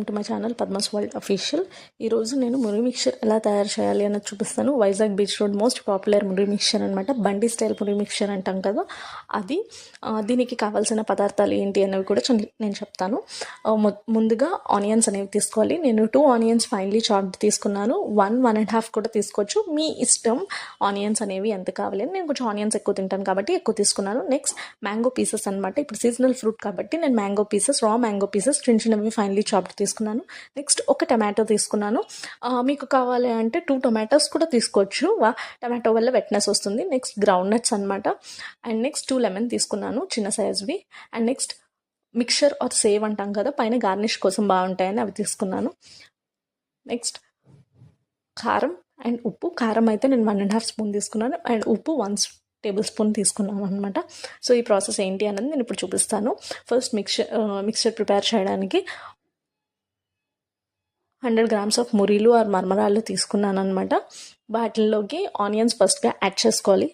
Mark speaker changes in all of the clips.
Speaker 1: To my channel Padmas world official. ఈరోజు నేను muri mixture ఎలా తయారు చేయాలి అన్నది చూపిస్తాను. Vizag beach road most popular muri mixture అనమాట. బండి స్టైల్ మురి మిక్చర్ అంటాం కదా అది. దీనికి కావాల్సిన పదార్థాలు ఏంటి అనేవి కూడా నేను చెప్తాను. ముందుగా ఆనియన్స్ అనేవి తీసుకోవాలి. నేను 2 ఆనియన్స్ ఫైన్లీ చాప్డ్ తీసుకున్నాను. 1.5 కూడా తీసుకోవచ్చు, మీ ఇష్టం. ఆనియన్స్ అనేవి ఎంత కావాలి అని. నేను కొంచెం ఆనియన్స్ ఎక్కువ తింటాను కాబట్టి ఎక్కువ తీసుకున్నాను. నెక్స్ట్ మ్యాంగో పీసెస్ అనమాట. ఇప్పుడు సీజనల్ ఫ్రూట్ కాబట్టి నేను mango pieces, raw mango pieces చిన్న చిన్నవి ఫైన్లీ చాప్డ్ తీసుకున్నాను. నెక్స్ట్ ఒక టమాటో తీసుకున్నాను. మీకు కావాలి అంటే 2 టొమాటోస్ కూడా తీసుకోవచ్చు. టమాటో వల్ల వెట్నెస్ వస్తుంది. నెక్స్ట్ గ్రౌండ్ నట్స్ అనమాట. అండ్ నెక్స్ట్ 2 లెమన్ తీసుకున్నాను చిన్న సైజ్వి. And next mixture or sev అంటాం కదా, పైన గార్నిష్ కోసం బాగుంటాయని అవి తీసుకున్నాను. నెక్స్ట్ కారం అండ్ ఉప్పు. కారం అయితే నేను 1.5 స్పూన్ తీసుకున్నాను అండ్ ఉప్పు 1 టేబుల్ స్పూన్ తీసుకున్నాను అనమాట. సో ఈ ప్రాసెస్ ఏంటి అన్నది నేను ఇప్పుడు చూపిస్తాను. ఫస్ట్ మిక్చర్ ప్రిపేర్ చేయడానికి 100 grams ఆఫ్ మురీలు ఆర్ మర్మరాలు తీసుకున్నాను అనమాట. వాటిల్లోకి ఆనియన్స్ ఫస్ట్గా యాడ్ చేసుకోవాలి.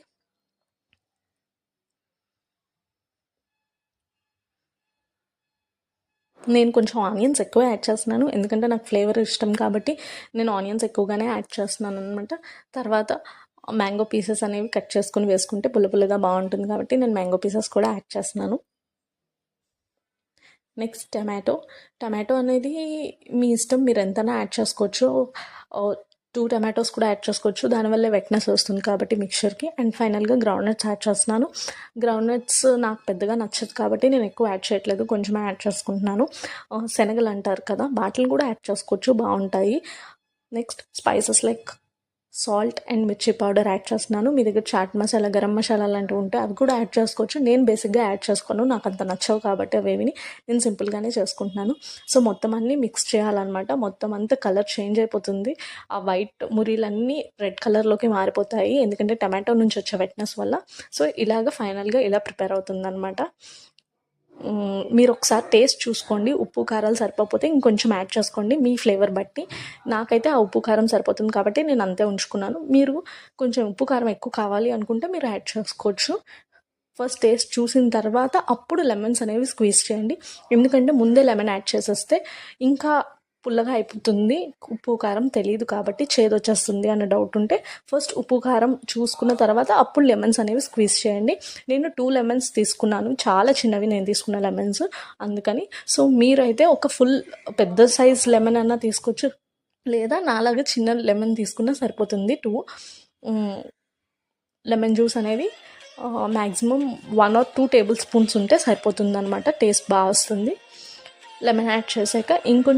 Speaker 1: నేను కొంచెం ఆనియన్స్ ఎక్కువ యాడ్ చేస్తున్నాను, ఎందుకంటే నాకు ఫ్లేవర్ ఇష్టం కాబట్టి నేను ఆనియన్స్ ఎక్కువగానే యాడ్ చేస్తున్నాను అనమాట. తర్వాత మ్యాంగో పీసెస్ అనేవి కట్ చేసుకుని వేసుకుంటే పుల్లగా బాగుంటుంది కాబట్టి నేను మ్యాంగో పీసెస్ కూడా యాడ్ చేస్తున్నాను. నెక్స్ట్ టమాటో అనేది మీ ఇష్టం, మీరు ఎంతైనా యాడ్ చేసుకోవచ్చు. 2 టమాటోస్ కూడా యాడ్ చేసుకోవచ్చు, దానివల్ల వెట్నెస్ వస్తుంది కాబట్టి మిక్చర్కి. అండ్ ఫైనల్గా గ్రౌండ్ నట్స్ యాడ్ చేస్తున్నాను. గ్రౌండ్ నట్స్ నాకు పెద్దగా నచ్చదు కాబట్టి నేను ఎక్కువ యాడ్ చేయట్లేదు, కొంచెమే యాడ్ చేసుకుంటున్నాను. శనగలు అంటారు కదా, వాటిని కూడా యాడ్ చేసుకోవచ్చు, బాగుంటాయి. Next spices like salt and మిర్చి పౌడర్ యాడ్ చేస్తున్నాను. మీ దగ్గర చాట్ మసాలా, గరం మసాలా లాంటివి ఉంటే అవి కూడా యాడ్ చేసుకోవచ్చు. నేను బేసిక్గా యాడ్ చేసుకోను, నాకు అంత నచ్చవు కాబట్టి అవేవిని నేను సింపుల్గానే చేసుకుంటున్నాను. సో మొత్తం అన్నీ మిక్స్ చేయాలన్నమాట. మొత్తం అంతా కలర్ చేంజ్ అయిపోతుంది. ఆ వైట్ మురీలన్నీ రెడ్ కలర్లోకి మారిపోతాయి, ఎందుకంటే టమాటో నుంచి వచ్చే వెట్నెస్ వల్ల. సో ఇలాగ ఫైనల్గా ఇలా ప్రిపేర్ అవుతుంది అనమాట. మీరు ఒకసారి టేస్ట్ చూసుకోండి, ఉప్పు కారాలు సరిపోతే ఇంకొంచెం యాడ్ చేసుకోండి మీ ఫ్లేవర్ బట్టి. నాకైతే ఆ ఉప్పు కారం సరిపోతుంది కాబట్టి నేను అంతే ఉంచుకున్నాను. మీరు కొంచెం ఉప్పు కారం ఎక్కువ కావాలి అనుకుంటే మీరు యాడ్ చేసుకోవచ్చు. ఫస్ట్ టేస్ట్ చూసిన తర్వాత అప్పుడు లెమన్స్ అనేవి స్క్వీజ్ చేయండి, ఎందుకంటే ముందే లెమన్ యాడ్ చేసేస్తే ఇంకా పుల్లగా అయిపోతుంది, ఉప్పు కారం తెలియదు కాబట్టి చేదు వచ్చేస్తుంది అన్న డౌట్ ఉంటే ఫస్ట్ ఉప్పు కారం చూసుకున్న తర్వాత అప్పుడు లెమన్స్ అనేవి స్క్వీజ్ చేయండి. నేను 2 లెమన్స్ తీసుకున్నాను, చాలా చిన్నవి నేను తీసుకున్న లెమన్స్, అందుకని. సో మీరైతే ఒక ఫుల్ పెద్ద సైజ్ లెమన్ అన్నా తీసుకోవచ్చు, లేదా నాలాగా చిన్న లెమన్ తీసుకున్నా సరిపోతుంది. 2 లెమన్ జ్యూస్ అనేది మ్యాక్సిమం 1 or 2 టేబుల్ స్పూన్స్ ఉంటే సరిపోతుంది అనమాట, టేస్ట్ బాగా వస్తుంది. లెమన్ యాడ్ చేశాక ఇంకొంచెం